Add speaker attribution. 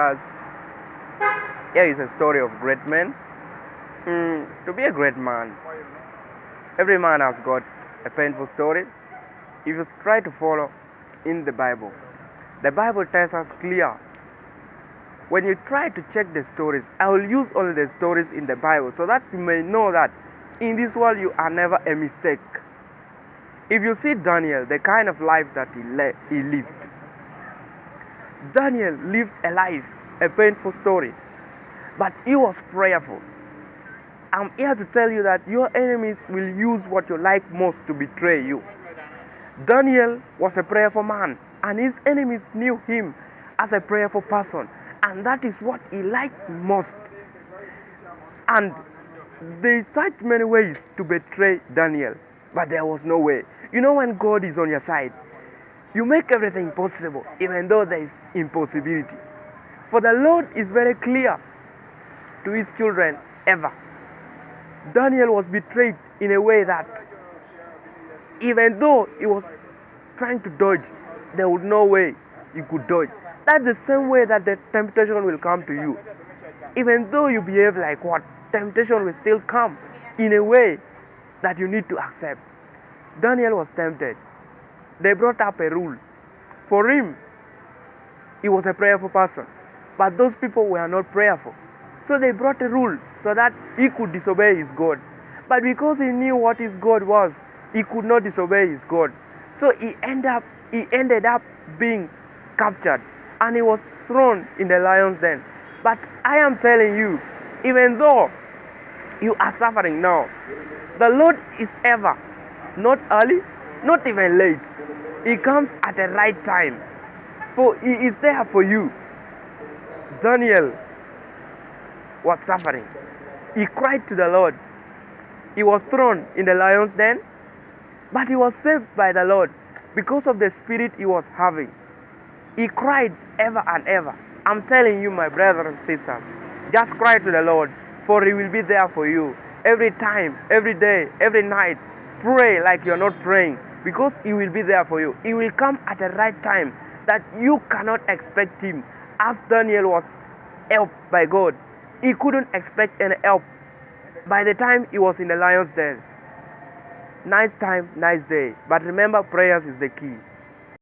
Speaker 1: sisters, here is a story of great men. To be a great man, every man has got a painful story. If you try to follow in the Bible tells us clear. When you try to check the stories, I will use only the stories in the Bible so that you may know that in this world you are never a mistake. If you see Daniel, the kind of life that he lived, Daniel lived a life, a painful story, but he was prayerful. I'm here to tell you that your enemies will use what you like most to betray you. Daniel was a prayerful man, and his enemies knew him as a prayerful person, and that is what he liked most. And they searched many ways to betray Daniel, but there was no way. You know, when God is on your side, you make everything possible, even though there is impossibility. For the Lord is very clear to his children ever. Daniel was betrayed in a way that even though he was trying to dodge, there was no way he could dodge. That's the same way that the temptation will come to you. Even though you behave like what, temptation will still come in a way that you need to accept. Daniel was tempted. They brought up a rule. For him, he was a prayerful person, but those people were not prayerful. So they brought a rule so that he could disobey his God. But because he knew what his God was, he could not disobey his God. So he ended up being captured, and he was thrown in the lion's den. But I am telling you, even though you are suffering now, the Lord is ever not early, not even late. He comes at the right time, for he is there for you. Daniel was suffering. He cried to the Lord. He was thrown in the lion's den, but he was saved by the Lord because of the spirit he was having. He cried ever and ever. I'm telling you, my brothers and sisters, just cry to the Lord, for he will be there for you every time, every day, every night. Pray like you're not praying, because he will be there for you. He will come at the right time that you cannot expect him. As Daniel was helped by God, he couldn't expect any help by the time he was in the lion's den. Nice time, nice day. But remember, prayers is the key.